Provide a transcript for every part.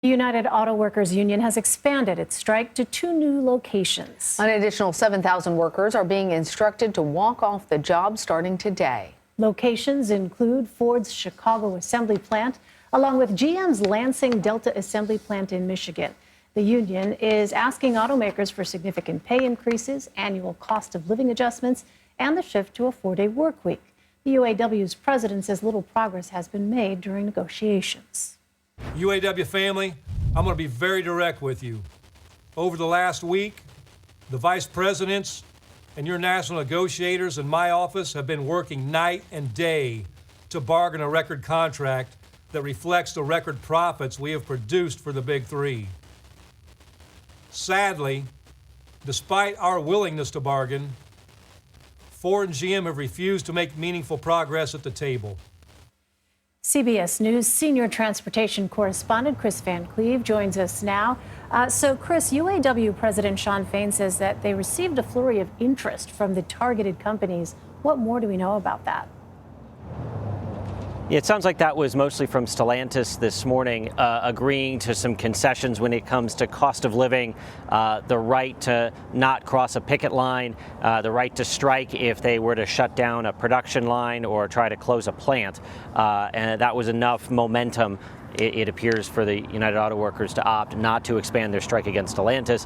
The United Auto Workers Union has expanded its strike to 2 new locations. An additional 7,000 workers are being instructed to walk off the job starting today. Locations include Ford's Chicago assembly plant, along with GM's Lansing Delta assembly plant in Michigan. The union is asking automakers for significant pay increases, annual cost of living adjustments, and the shift to a 4-day work week. The UAW's president says little progress has been made during negotiations. UAW family, I'm going to be very direct with you. Over the last week, the vice presidents and your national negotiators in my office have been working night and day to bargain a record contract that reflects the record profits we have produced for the Big Three. Sadly, despite our willingness to bargain, Ford and GM have refused to make meaningful progress at the table. CBS News senior transportation correspondent Kris Van Cleave joins us now. So, Kris, UAW President Shawn Fain says that they received a flurry of interest from the targeted companies. What more do we know about that? It sounds like that was mostly from Stellantis this morning, agreeing to some concessions when it comes to cost of living, the right to not cross a picket line, the right to strike if they were to shut down a production line or try to close a plant. And that was enough momentum, it appears, for the United Auto Workers to opt not to expand their strike against Stellantis.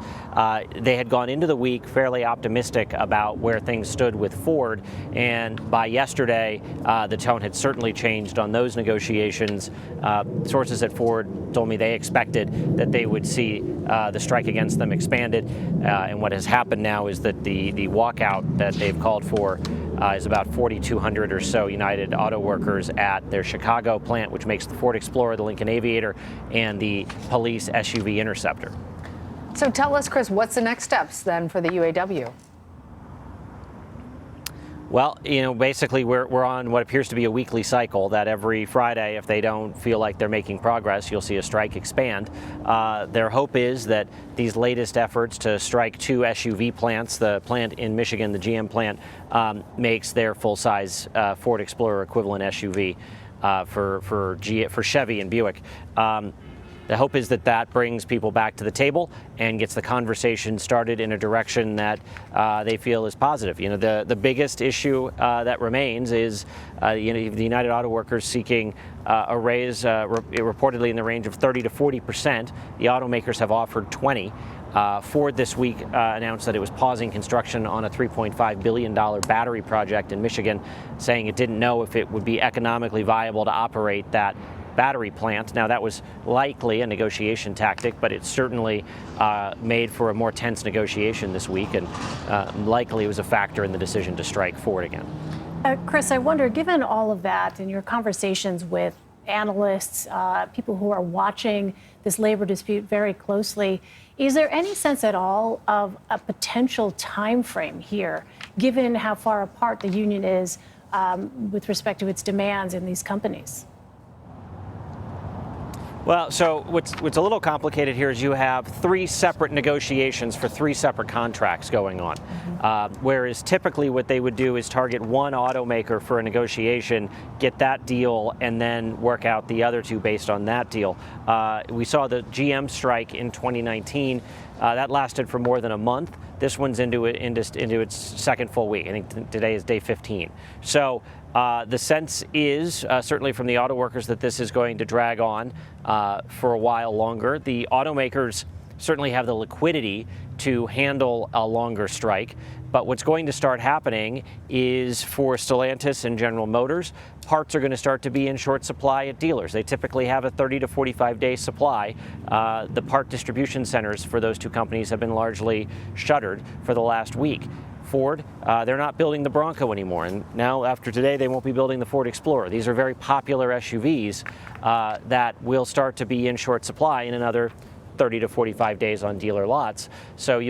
They had gone into the week fairly optimistic about where things stood with Ford, and by yesterday, the tone had certainly changed on those negotiations. Sources at Ford told me they expected that they would see the strike against them expanded, and what has happened now is that the walkout that they've called for is about 4,200 or so United Auto Workers at their Chicago plant, which makes the Ford Explorer, the Lincoln Aviator, and the police SUV Interceptor. So tell us, Kris, what's the next steps then for the UAW? Well, basically we're on what appears to be a weekly cycle that every Friday, if they don't feel like they're making progress, you'll see a strike expand. Their hope is that these latest efforts to strike 2 SUV plants, the plant in Michigan, the GM plant, makes their full-size Ford Explorer equivalent SUV for Chevy and Buick. The hope is that that brings people back to the table and gets the conversation started in a direction that they feel is positive. The biggest issue that remains is the United Auto Workers seeking a raise reportedly in the range of 30 to 40%. The automakers have offered 20. Ford this week announced that it was pausing construction on a $3.5 billion battery project in Michigan, saying it didn't know if it would be economically viable to operate that battery plant. Now, that was likely a negotiation tactic, but it certainly made for a more tense negotiation this week, and likely was a factor in the decision to strike Ford again. Kris, I wonder, given all of that and your conversations with analysts, people who are watching this labor dispute very closely, is there any sense at all of a potential time frame here, given how far apart the union is with respect to its demands in these companies? Well, so what's a little complicated here is you have 3 separate negotiations for 3 separate contracts going on. Whereas typically what they would do is target one automaker for a negotiation, get that deal, and then work out the other 2 based on that deal. We saw the GM strike in 2019. That lasted for more than a month. This one's into its second full week. I think today is day 15. So the sense is, certainly from the auto workers, that this is going to drag on for a while longer. The automakers certainly have the liquidity to handle a longer strike. But what's going to start happening is for Stellantis and General Motors, parts are going to start to be in short supply at dealers. They typically have a 30 to 45-day supply. The part distribution centers for those 2 companies have been largely shuttered for the last week. Ford, they're not building the Bronco anymore, and now after today they won't be building the Ford Explorer. These are very popular SUVs that will start to be in short supply in another 30 to 45 days on dealer lots. So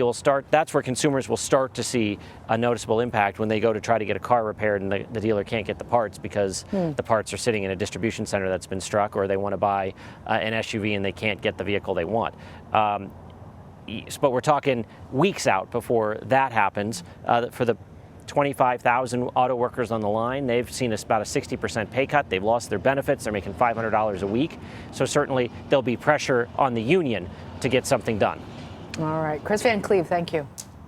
that's where consumers will start to see a noticeable impact when they go to try to get a car repaired and the dealer can't get the parts because the parts are sitting in a distribution center that's been struck, or they want to buy an SUV and they can't get the vehicle they want. But we're talking weeks out before that happens. For the 25,000 auto workers on the line. They've seen about a 60% pay cut. They've lost their benefits. They're making $500 a week. So certainly there'll be pressure on the union to get something done. All right. Kris Van Cleave, thank you.